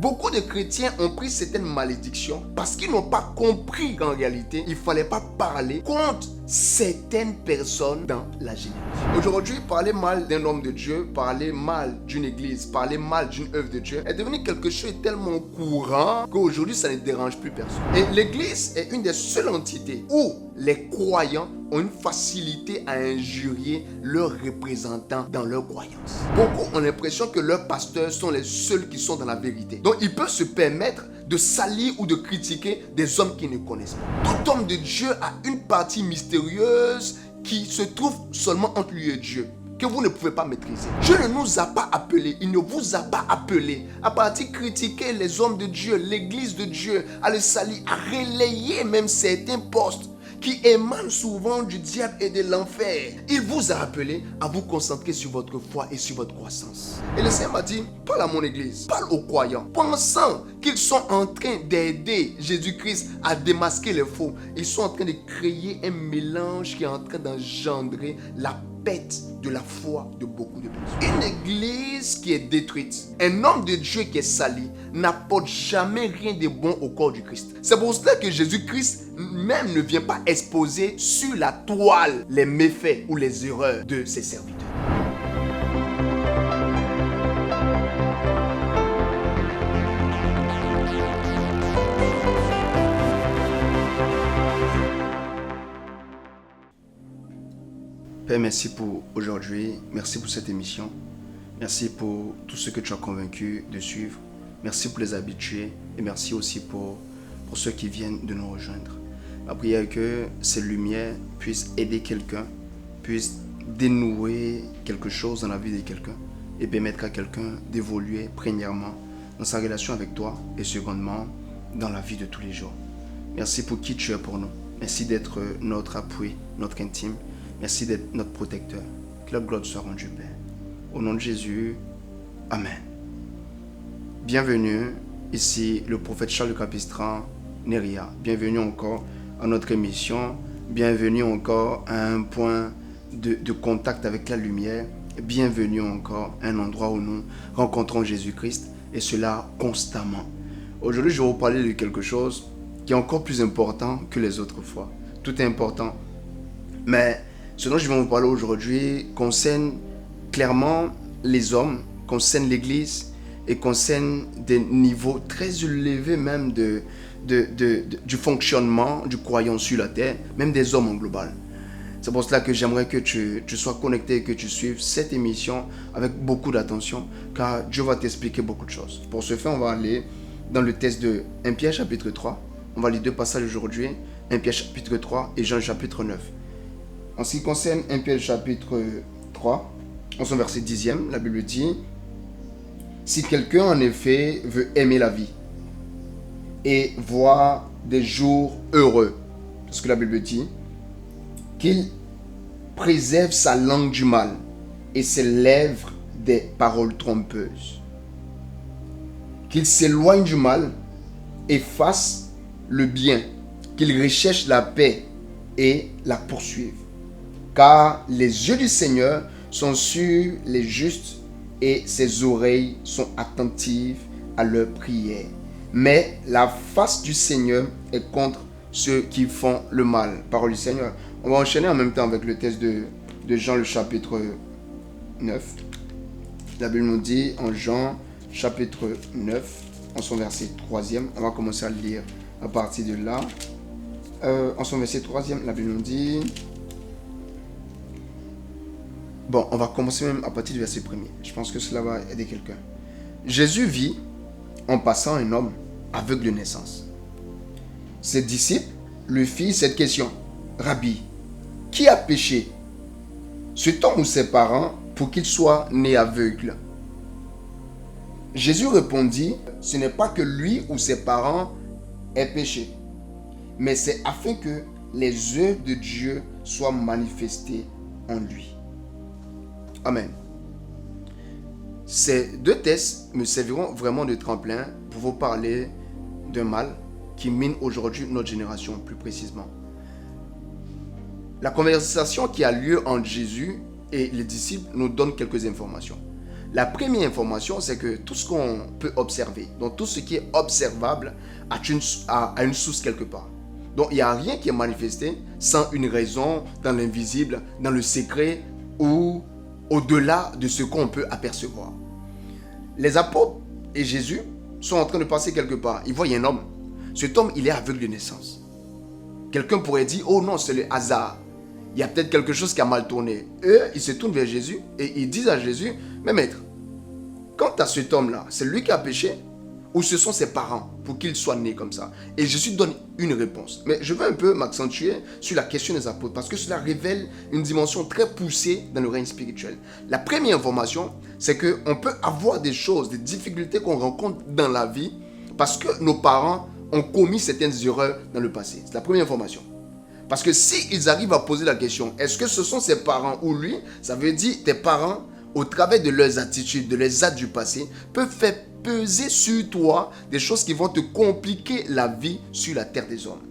Beaucoup de chrétiens ont pris certaines malédictions parce qu'ils n'ont pas compris qu'en réalité, il ne fallait pas parler contre certaines personnes dans la génération. Aujourd'hui, parler mal d'un homme de Dieu, parler mal d'une église, parler mal d'une œuvre de Dieu est devenu quelque chose de tellement courant qu'aujourd'hui, ça ne dérange plus personne. Et l'église est une des seules entités où les croyants ont une facilité à injurier leurs représentants dans leurs croyances. Beaucoup ont l'impression que leurs pasteurs sont les seuls qui sont dans la vérité. Donc, ils peuvent se permettre de salir ou de critiquer des hommes qu'ils ne connaissent pas. Tout homme de Dieu a une partie mystérieuse qui se trouve seulement entre lui et Dieu, que vous ne pouvez pas maîtriser. Dieu ne nous a pas appelés, il ne vous a pas appelé à partir critiquer les hommes de Dieu, l'église de Dieu, à le salir, à relayer même certains postes qui émanent souvent du diable et de l'enfer. Il vous a appelé à vous concentrer sur votre foi et sur votre croissance. Et le Seigneur m'a dit, parle à mon église, parle aux croyants, pensant qu'ils sont en train d'aider Jésus-Christ à démasquer les faux. Ils sont en train de créer un mélange qui est en train d'engendrer la perte de la foi de beaucoup de personnes. Une église qui est détruite, un homme de Dieu qui est sali, n'apporte jamais rien de bon au corps du Christ. C'est pour cela que Jésus-Christ même ne vient pas exposer sur la toile les méfaits ou les erreurs de ses serviteurs. Père, merci pour aujourd'hui, merci pour cette émission, merci pour tout ce que tu as convaincu de suivre, merci pour les habitués et merci aussi pour ceux qui viennent de nous rejoindre. Ma prière est que ces lumières puissent aider quelqu'un, puissent dénouer quelque chose dans la vie de quelqu'un et permettre à quelqu'un d'évoluer premièrement dans sa relation avec toi et secondement dans la vie de tous les jours. Merci pour qui tu es pour nous, merci d'être notre appui, notre intime. Merci d'être notre protecteur. Que la gloire soit rendue, Père. Au nom de Jésus, Amen. Bienvenue, ici le prophète Charles Capistran, Neria. Bienvenue encore à notre émission. Bienvenue encore à un point de contact avec la lumière. Bienvenue encore à un endroit où nous rencontrons Jésus-Christ et cela constamment. Aujourd'hui, je vais vous parler de quelque chose qui est encore plus important que les autres fois. Tout est important, mais ce dont je vais vous parler aujourd'hui concerne clairement les hommes, concerne l'église et concerne des niveaux très élevés même du fonctionnement du croyant sur la terre, même des hommes en global. C'est pour cela que j'aimerais que tu sois connecté et que tu suives cette émission avec beaucoup d'attention car Dieu va t'expliquer beaucoup de choses. Pour ce faire, on va aller dans le texte de 1 Pierre chapitre 3. On va lire deux passages aujourd'hui, 1 Pierre chapitre 3 et Jean chapitre 9. En ce qui concerne 1 Pierre chapitre 3, en son verset 10e, la Bible dit « Si quelqu'un en effet veut aimer la vie et voir des jours heureux, parce que la Bible dit, qu'il préserve sa langue du mal et ses lèvres des paroles trompeuses, qu'il s'éloigne du mal et fasse le bien, qu'il recherche la paix et la poursuive. Car les yeux du Seigneur sont sur les justes et ses oreilles sont attentives à leurs prières. Mais la face du Seigneur est contre ceux qui font le mal. » Parole du Seigneur. On va enchaîner en même temps avec le texte de Jean, le chapitre 9. La Bible nous dit en Jean, chapitre 9, en son verset 3e. On va commencer à lire à partir de là. En son verset 3e, la Bible nous dit... Bon, on va commencer même à partir du verset 1er. Je pense que cela va aider quelqu'un. Jésus vit en passant un homme aveugle de naissance. Ses disciples lui firent cette question. « Rabbi, qui a péché, cet homme ou ses parents, pour qu'il soit né aveugle ?» Jésus répondit, « Ce n'est pas que lui ou ses parents aient péché, mais c'est afin que les œuvres de Dieu soient manifestées en lui. » Amen. Ces deux textes me serviront vraiment de tremplin pour vous parler d'un mal qui mine aujourd'hui notre génération, plus précisément. La conversation qui a lieu entre Jésus et les disciples nous donne quelques informations. La première information, c'est que tout ce qu'on peut observer, donc tout ce qui est observable, a une source quelque part. Donc il n'y a rien qui est manifesté sans une raison dans l'invisible, dans le secret ou au-delà de ce qu'on peut apercevoir. Les apôtres et Jésus sont en train de passer quelque part. Ils voient un homme. Cet homme, il est aveugle de naissance. Quelqu'un pourrait dire, oh non, c'est le hasard. Il y a peut-être quelque chose qui a mal tourné. Eux, ils se tournent vers Jésus et ils disent à Jésus, mais maître, quant à cet homme-là, c'est lui qui a péché ou ce sont ses parents pour qu'il soit né comme ça? Et Jésus donne une réponse. Mais je veux un peu m'accentuer sur la question des apôtres parce que cela révèle une dimension très poussée dans le règne spirituel. La première information, c'est qu'on peut avoir des choses, des difficultés qu'on rencontre dans la vie parce que nos parents ont commis certaines erreurs dans le passé. C'est la première information. Parce que s'ils arrivent à poser la question, est-ce que ce sont ses parents ou lui? Ça veut dire tes parents, au travers de leurs attitudes, de leurs actes du passé, peuvent faire peser sur toi des choses qui vont te compliquer la vie sur la terre des hommes.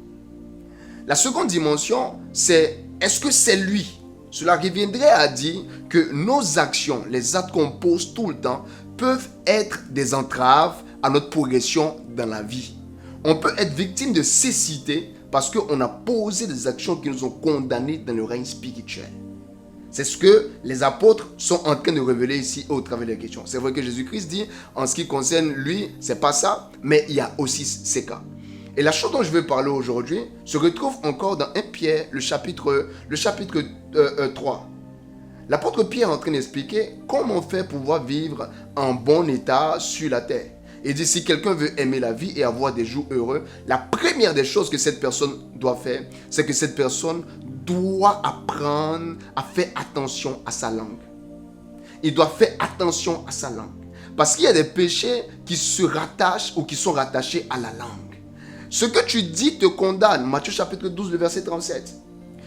La seconde dimension, c'est est-ce que c'est lui? Cela reviendrait à dire que nos actions, les actes qu'on pose tout le temps, peuvent être des entraves à notre progression dans la vie. On peut être victime de cécité parce qu'on a posé des actions qui nous ont condamnés dans le règne spirituel. C'est ce que les apôtres sont en train de révéler ici au travers des questions. C'est vrai que Jésus-Christ dit, en ce qui concerne lui, c'est pas ça, mais il y a aussi ces cas. Et la chose dont je vais parler aujourd'hui se retrouve encore dans 1 Pierre, le chapitre 3. L'apôtre Pierre est en train d'expliquer comment faire pour pouvoir vivre en bon état sur la terre. Il dit, si quelqu'un veut aimer la vie et avoir des jours heureux, la première des choses que cette personne doit faire, c'est que cette personne doit apprendre à faire attention à sa langue. Il doit faire attention à sa langue. Parce qu'il y a des péchés qui se rattachent ou qui sont rattachés à la langue. Ce que tu dis te condamne. Matthieu chapitre 12, le verset 37.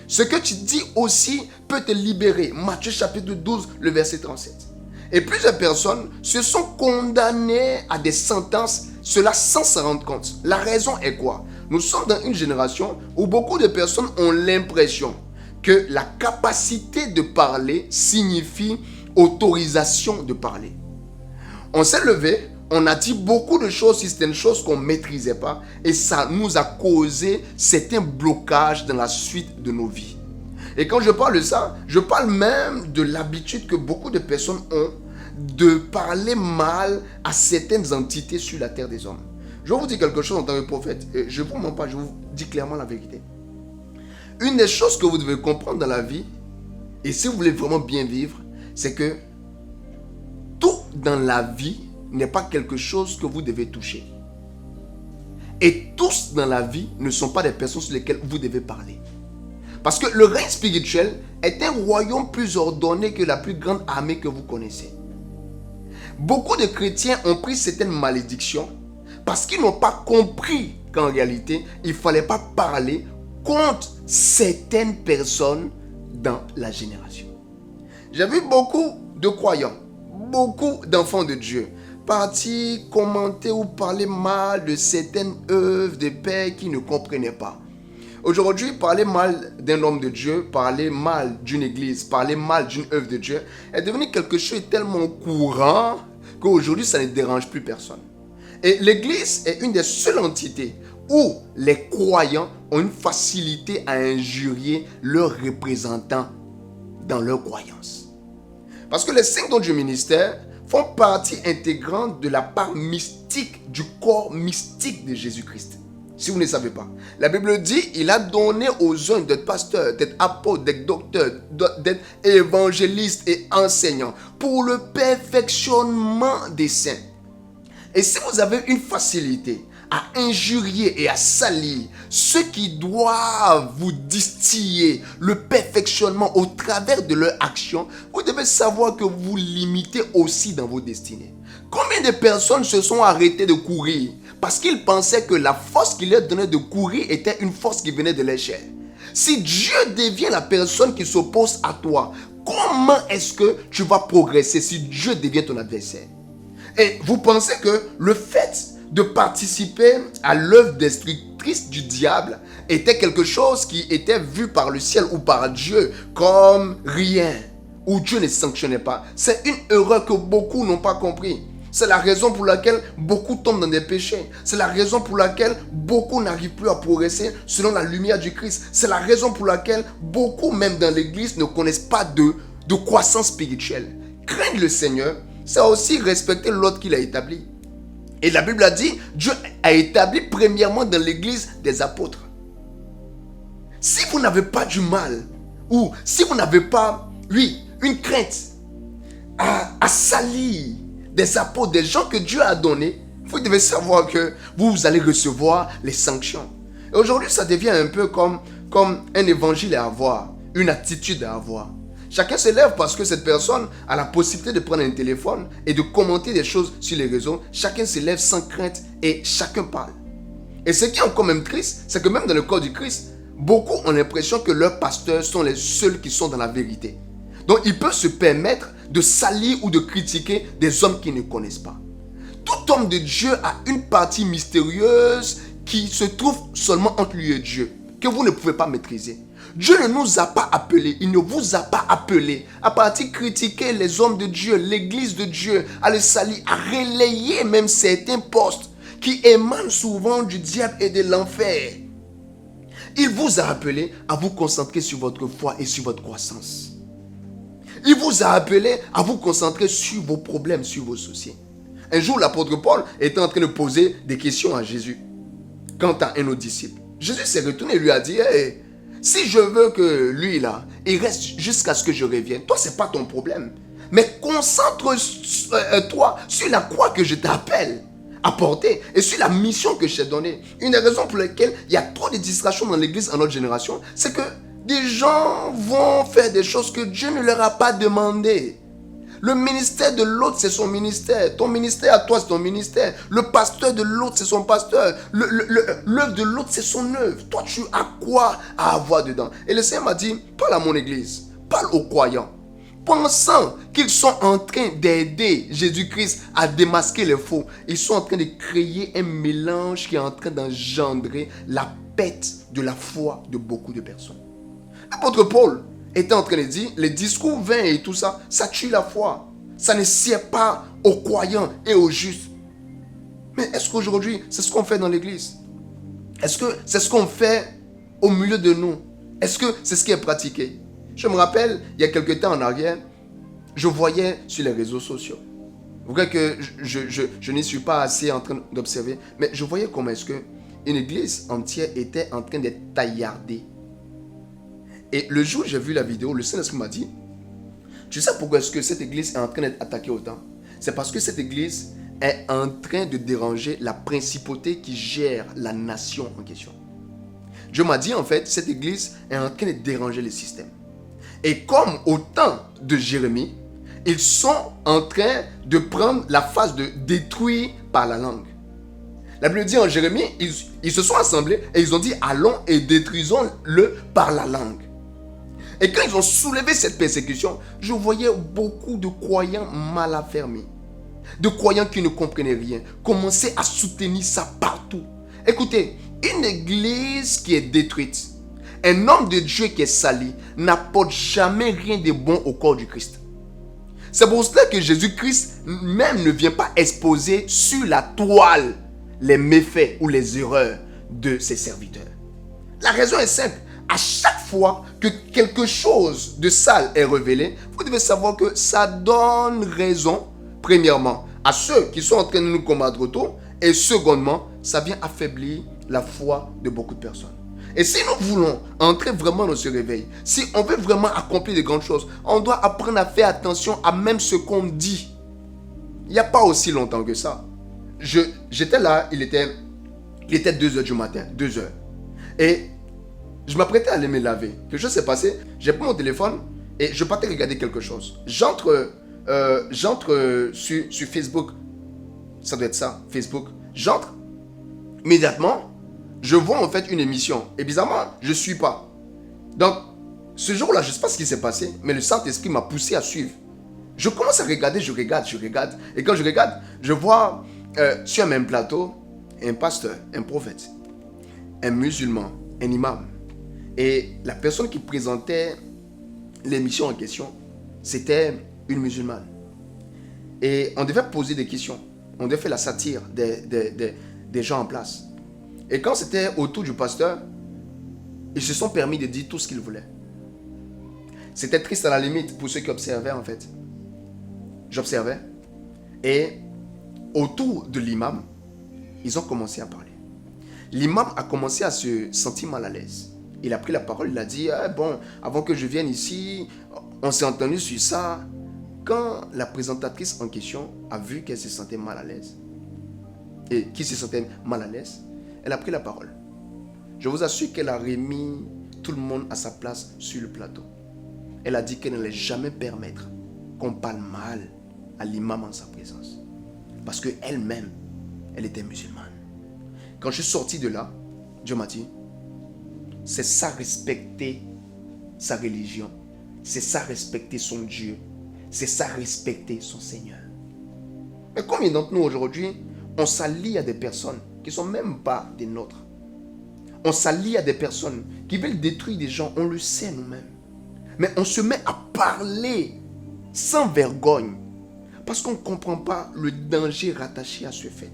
Ce que tu dis aussi peut te libérer. Matthieu chapitre 12, le verset 37. Et plusieurs personnes se sont condamnées à des sentences, cela sans s'en rendre compte. La raison est quoi? Nous sommes dans une génération où beaucoup de personnes ont l'impression que la capacité de parler signifie autorisation de parler. On s'est levé, on a dit beaucoup de choses sur certaines choses qu'on ne maîtrisait pas et ça nous a causé certains blocages dans la suite de nos vies. Et quand je parle de ça, je parle même de l'habitude que beaucoup de personnes ont de parler mal à certaines entités sur la terre des hommes. Je vais vous dire quelque chose en tant que prophète. Je ne vous mens pas, je vous dis clairement la vérité. Une des choses que vous devez comprendre dans la vie, et si vous voulez vraiment bien vivre, c'est que tout dans la vie n'est pas quelque chose que vous devez toucher. Et tous dans la vie ne sont pas des personnes sur lesquelles vous devez parler. Parce que le règne spirituel est un royaume plus ordonné que la plus grande armée que vous connaissez. Beaucoup de chrétiens ont pris certaines malédictions parce qu'ils n'ont pas compris qu'en réalité, il ne fallait pas parler contre certaines personnes dans la génération. J'ai vu beaucoup de croyants, beaucoup d'enfants de Dieu partir commenter ou parler mal de certaines œuvres de pères qui ne comprenaient pas. Aujourd'hui, parler mal d'un homme de Dieu, parler mal d'une église, parler mal d'une œuvre de Dieu est devenu quelque chose de tellement courant qu'aujourd'hui, ça ne dérange plus personne. Et l'église est une des seules entités où les croyants ont une facilité à injurier leurs représentants dans leurs croyances. Parce que les 5 dons du ministère font partie intégrante de la part mystique, du corps mystique de Jésus-Christ. Si vous ne savez pas, la Bible dit, il a donné aux uns d'être pasteurs, d'être apôtres, d'être docteurs, d'être évangélistes et enseignants pour le perfectionnement des saints. Et si vous avez une facilité à injurier et à salir ceux qui doivent vous distiller le perfectionnement au travers de leur action, vous devez savoir que vous limitez aussi dans vos destinées. Combien de personnes se sont arrêtées de courir parce qu'ils pensaient que la force qui leur donnait de courir était une force qui venait de leur chair? Si Dieu devient la personne qui s'oppose à toi, comment est-ce que tu vas progresser si Dieu devient ton adversaire? Et vous pensez que le fait de participer à l'œuvre destructrice du diable était quelque chose qui était vu par le ciel ou par Dieu comme rien où Dieu ne sanctionnait pas. C'est une erreur que beaucoup n'ont pas compris. C'est la raison pour laquelle beaucoup tombent dans des péchés. C'est la raison pour laquelle beaucoup n'arrivent plus à progresser selon la lumière du Christ. C'est la raison pour laquelle beaucoup, même dans l'église, ne connaissent pas de croissance spirituelle. Craindre le Seigneur, c'est aussi respecter l'ordre qu'il a établi. Et la Bible a dit, Dieu a établi premièrement dans l'église des apôtres. Si vous n'avez pas du mal, ou si vous n'avez pas, une crainte à salir des apôtres, des gens que Dieu a donnés, vous devez savoir que vous allez recevoir les sanctions. Et aujourd'hui, ça devient un peu comme un évangile à avoir, une attitude à avoir. Chacun se lève parce que cette personne a la possibilité de prendre un téléphone et de commenter des choses sur les réseaux. Chacun se lève sans crainte et chacun parle. Et ce qui est encore même triste, c'est que même dans le corps du Christ, beaucoup ont l'impression que leurs pasteurs sont les seuls qui sont dans la vérité. Donc ils peuvent se permettre de salir ou de critiquer des hommes qu'ils ne connaissent pas. Tout homme de Dieu a une partie mystérieuse qui se trouve seulement entre lui et Dieu, que vous ne pouvez pas maîtriser. Dieu ne nous a pas appelés, il ne vous a pas appelés à partir critiquer les hommes de Dieu, l'église de Dieu, à les salir, à relayer même certains postes qui émanent souvent du diable et de l'enfer. Il vous a appelé à vous concentrer sur votre foi et sur votre croissance. Il vous a appelé à vous concentrer sur vos problèmes, sur vos soucis. Un jour, l'apôtre Paul était en train de poser des questions à Jésus quant à un autre disciple. Jésus s'est retourné et lui a dit, hey, si je veux que lui là, il reste jusqu'à ce que je revienne, toi c'est pas ton problème. Mais concentre-toi sur la croix que je t'appelle à porter et sur la mission que je t'ai donnée. Une des raisons pour lesquelles il y a trop de distractions dans l'église en notre génération, c'est que des gens vont faire des choses que Dieu ne leur a pas demandé. Le ministère de l'autre, c'est son ministère. Ton ministère à toi, c'est ton ministère. Le pasteur de l'autre, c'est son pasteur. L'œuvre de l'autre, c'est son œuvre. Toi, tu as quoi à avoir dedans? Et le Seigneur m'a dit, parle à mon église. Parle aux croyants. Pensant qu'ils sont en train d'aider Jésus-Christ à démasquer les faux. Ils sont en train de créer un mélange qui est en train d'engendrer la perte de la foi de beaucoup de personnes. L'apôtre Paul était en train de dire, les discours vains et tout ça, ça tue la foi. Ça ne sert pas aux croyants et aux justes. Mais est-ce qu'aujourd'hui, c'est ce qu'on fait dans l'église? Est-ce que c'est ce qu'on fait au milieu de nous? Est-ce que c'est ce qui est pratiqué? Je me rappelle, il y a quelque temps en arrière, je voyais sur les réseaux sociaux. Vous voyez que je n'y suis pas assez en train d'observer, mais je voyais comment est-ce qu'une église entière était en train d'être taillardée. Et le jour où j'ai vu la vidéo, le Saint-Esprit m'a dit, tu sais pourquoi est-ce que cette église est en train d'être attaquée autant? C'est parce que cette église est en train de déranger la principauté qui gère la nation en question. Dieu m'a dit en fait, cette église est en train de déranger le système. Et comme au temps de Jérémie, ils sont en train de prendre la phase de détruire par la langue. La Bible dit en Jérémie, ils se sont assemblés et ils ont dit, allons et détruisons-le par la langue. Et quand ils ont soulevé cette persécution, je voyais beaucoup de croyants mal affermis, de croyants qui ne comprenaient rien, commencer à soutenir ça partout. Écoutez, une église qui est détruite, un homme de Dieu qui est sali, n'apporte jamais rien de bon au corps du Christ. C'est pour cela que Jésus-Christ même ne vient pas exposer sur la toile les méfaits ou les erreurs de ses serviteurs. La raison est simple. À chaque fois que quelque chose de sale est révélé, vous devez savoir que ça donne raison, premièrement, à ceux qui sont en train de nous combattre autour, et secondement, ça vient affaiblir la foi de beaucoup de personnes. Et si nous voulons entrer vraiment dans ce réveil, si on veut vraiment accomplir de grandes choses, on doit apprendre à faire attention à même ce qu'on dit. Il n'y a pas aussi longtemps que ça. J'étais là, il était 2h du matin, 2h. Et je m'apprêtais à aller me laver. Quelque chose s'est passé, j'ai pris mon téléphone et je partais regarder quelque chose. J'entre sur Facebook. Ça doit être ça, Facebook. J'entre, immédiatement, je vois en fait une émission. Et bizarrement, je ne suis pas. Donc, ce jour-là, je ne sais pas ce qui s'est passé, mais le Saint-Esprit m'a poussé à suivre. Je commence à regarder, je regarde. Et quand je regarde, je vois sur un même plateau un pasteur, un prophète, un musulman, un imam. Et la personne qui présentait l'émission en question c'était une musulmane. Et on devait poser des questions. On devait faire la satire des gens en place. Et quand c'était autour du pasteur, ils se sont permis de dire tout ce qu'ils voulaient. C'était triste à la limite pour ceux qui observaient en fait. J'observais. Et autour de l'imam, ils ont commencé à parler. L'imam a commencé à se sentir mal à l'aise. Il a pris la parole, il a dit bon, avant que je vienne ici, on s'est entendu sur ça. Quand la présentatrice en question a vu qu'elle se sentait mal à l'aise, et qui se sentait mal à l'aise, elle a pris la parole. Je vous assure qu'elle a remis tout le monde à sa place sur le plateau. Elle a dit qu'elle n'allait jamais permettre qu'on parle mal à l'imam en sa présence. Parce qu'elle-même, elle était musulmane. Quand je suis sorti de là, Dieu m'a dit, c'est ça respecter sa religion. C'est ça respecter son Dieu. C'est ça respecter son Seigneur. Mais combien d'entre nous aujourd'hui, on s'allie à des personnes qui ne sont même pas des nôtres. On s'allie à des personnes qui veulent détruire des gens, on le sait nous-mêmes. Mais on se met à parler sans vergogne parce qu'on ne comprend pas le danger rattaché à ce fait.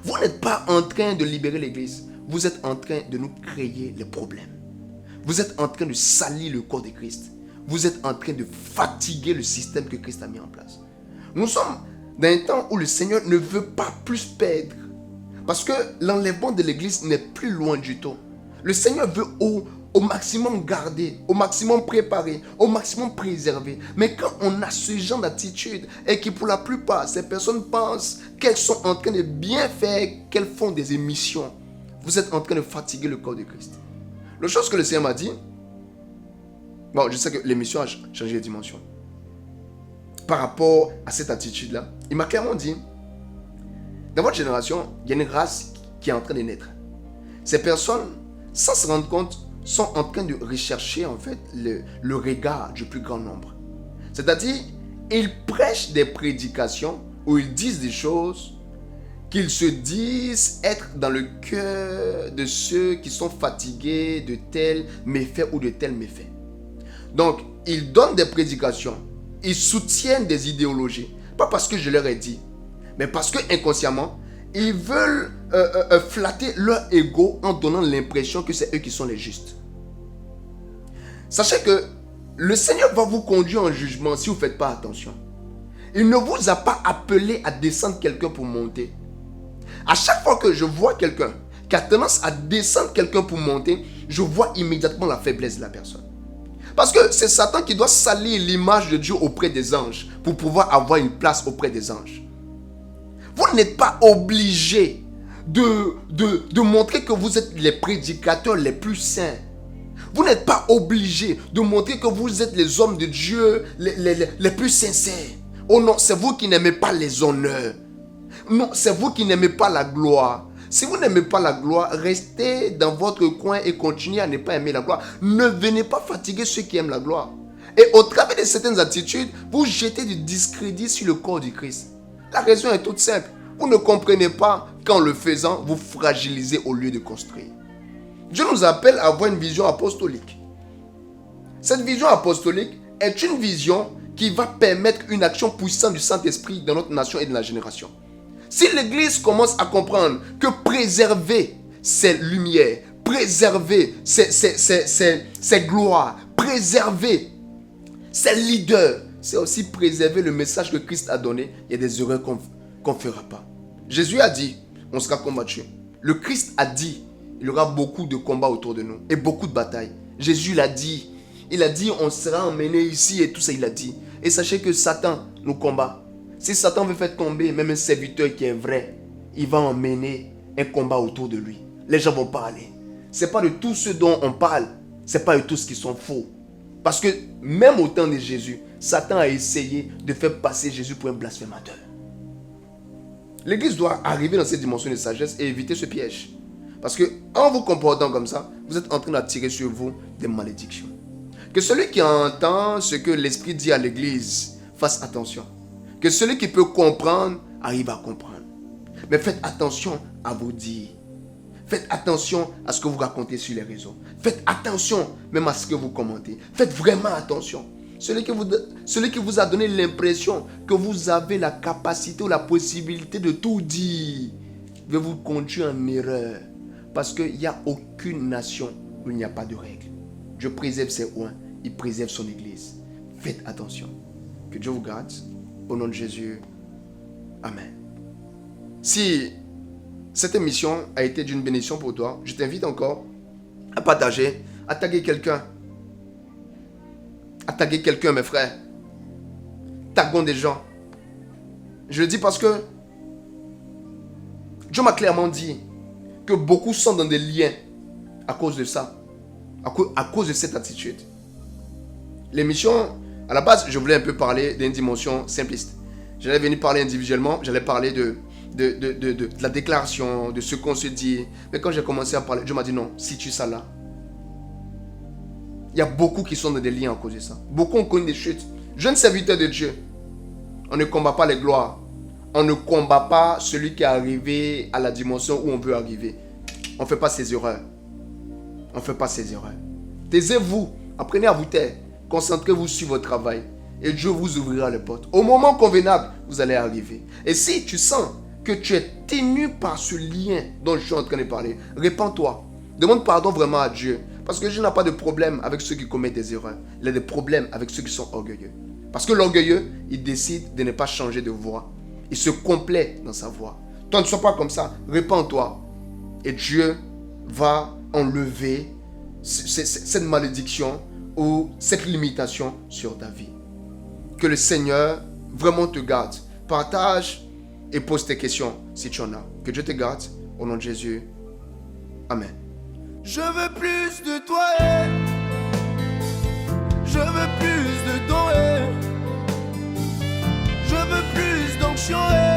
Vous n'êtes pas en train de libérer l'église, vous êtes en train de nous créer les problèmes. Vous êtes en train de salir le corps de Christ. Vous êtes en train de fatiguer le système que Christ a mis en place. Nous sommes dans un temps où le Seigneur ne veut pas plus perdre. Parce que l'enlèvement de l'église n'est plus loin du tout. Le Seigneur veut au maximum garder, au maximum préparer, au maximum préserver. Mais quand on a ce genre d'attitude et que pour la plupart, ces personnes pensent qu'elles sont en train de bien faire, qu'elles font des émissions, vous êtes en train de fatiguer le corps de Christ. L'autre chose que le Seigneur m'a dit, bon, je sais que l'émission a changé de dimension. Par rapport à cette attitude-là, il m'a clairement dit, dans votre génération, il y a une race qui est en train de naître. Ces personnes, sans se rendre compte, sont en train de rechercher en fait le regard du plus grand nombre. C'est-à-dire, ils prêchent des prédications où ils disent des choses qu'ils se disent être dans le cœur de ceux qui sont fatigués de tels méfaits ou de tels méfaits. Donc, ils donnent des prédications, ils soutiennent des idéologies, pas parce que je leur ai dit, mais parce que inconsciemment, ils veulent flatter leur ego en donnant l'impression que c'est eux qui sont les justes. Sachez que le Seigneur va vous conduire en jugement si vous ne faites pas attention. Il ne vous a pas appelé à descendre quelqu'un pour monter. À chaque fois que je vois quelqu'un qui a tendance à descendre quelqu'un pour monter, je vois immédiatement la faiblesse de la personne. Parce que c'est Satan qui doit salir l'image de Dieu auprès des anges pour pouvoir avoir une place auprès des anges. Vous n'êtes pas obligé de montrer que vous êtes les prédicateurs les plus saints. Vous n'êtes pas obligé de montrer que vous êtes les hommes de Dieu les plus sincères. Oh non, c'est vous qui n'aimez pas les honneurs. Non, c'est vous qui n'aimez pas la gloire. Si vous n'aimez pas la gloire, restez dans votre coin et continuez à ne pas aimer la gloire. Ne venez pas fatiguer ceux qui aiment la gloire. Et au travers de certaines attitudes, vous jetez du discrédit sur le corps du Christ. La raison est toute simple. Vous ne comprenez pas qu'en le faisant, vous fragilisez au lieu de construire. Dieu nous appelle à avoir une vision apostolique. Cette vision apostolique est une vision qui va permettre une action puissante du Saint-Esprit dans notre nation et dans la génération. Si l'Église commence à comprendre que préserver ses lumières, préserver ses gloires, préserver ses leaders, c'est aussi préserver le message que Christ a donné, il y a des erreurs qu'on ne fera pas. Jésus a dit, on sera combattu. Le Christ a dit, il y aura beaucoup de combats autour de nous et beaucoup de batailles. Jésus l'a dit. Il a dit, on sera emmené ici et tout ça, il a dit. Et sachez que Satan nous combat. Si Satan veut faire tomber même un serviteur qui est vrai, il va emmener un combat autour de lui. Les gens vont parler. Ce n'est pas de tout ce dont on parle, ce n'est pas de tout ce qui sont faux. Parce que même au temps de Jésus, Satan a essayé de faire passer Jésus pour un blasphémateur. L'Église doit arriver dans cette dimension de sagesse et éviter ce piège. Parce que en vous comportant comme ça, vous êtes en train d'attirer sur vous des malédictions. Que celui qui entend ce que l'Esprit dit à l'Église fasse attention. Que celui qui peut comprendre arrive à comprendre. Mais faites attention à vos dires. Faites attention à ce que vous racontez sur les réseaux. Faites attention même à ce que vous commentez. Faites vraiment attention. celui qui vous a donné l'impression que vous avez la capacité ou la possibilité de tout dire, veut vous conduire en erreur. Parce qu'il n'y a aucune nation où il n'y a pas de règles. Dieu préserve ses oins, il préserve son église. Faites attention. Que Dieu vous garde. Au nom de Jésus. Amen. Si cette émission a été d'une bénédiction pour toi, je t'invite encore à partager, à taguer quelqu'un. À taguer quelqu'un, mes frères. Taguons des gens. Je le dis parce que Dieu m'a clairement dit que beaucoup sont dans des liens à cause de ça. À cause de cette attitude. L'émission, à la base, je voulais un peu parler d'une dimension simpliste. J'allais venir parler individuellement, j'allais parler de la déclaration, de ce qu'on se dit. Mais quand j'ai commencé à parler, Dieu m'a dit non, situe ça là. Il y a beaucoup qui sont dans des liens à cause de ça. Beaucoup ont connu des chutes. Jeunes serviteurs de Dieu, on ne combat pas les gloires. On ne combat pas celui qui est arrivé à la dimension où on veut arriver. On ne fait pas ces erreurs. On ne fait pas ces erreurs. Taisez-vous, apprenez à vous taire. Concentrez-vous sur votre travail. Et Dieu vous ouvrira les portes. Au moment convenable, vous allez arriver. Et si tu sens que tu es tenu par ce lien dont je suis en train de parler, répands-toi. Demande pardon vraiment à Dieu. Parce que Dieu n'a pas de problème avec ceux qui commettent des erreurs. Il a des problèmes avec ceux qui sont orgueilleux. Parce que l'orgueilleux, il décide de ne pas changer de voie. Il se complaît dans sa voie. Toi, ne sois pas comme ça. Répands-toi. Et Dieu va enlever cette malédiction ou cette limitation sur ta vie. Que le Seigneur vraiment te garde. Partage et pose tes questions si tu en as. Que Dieu te garde. Au nom de Jésus. Amen. Je veux plus de toi. Je veux plus de ton. Je veux plus d'onction.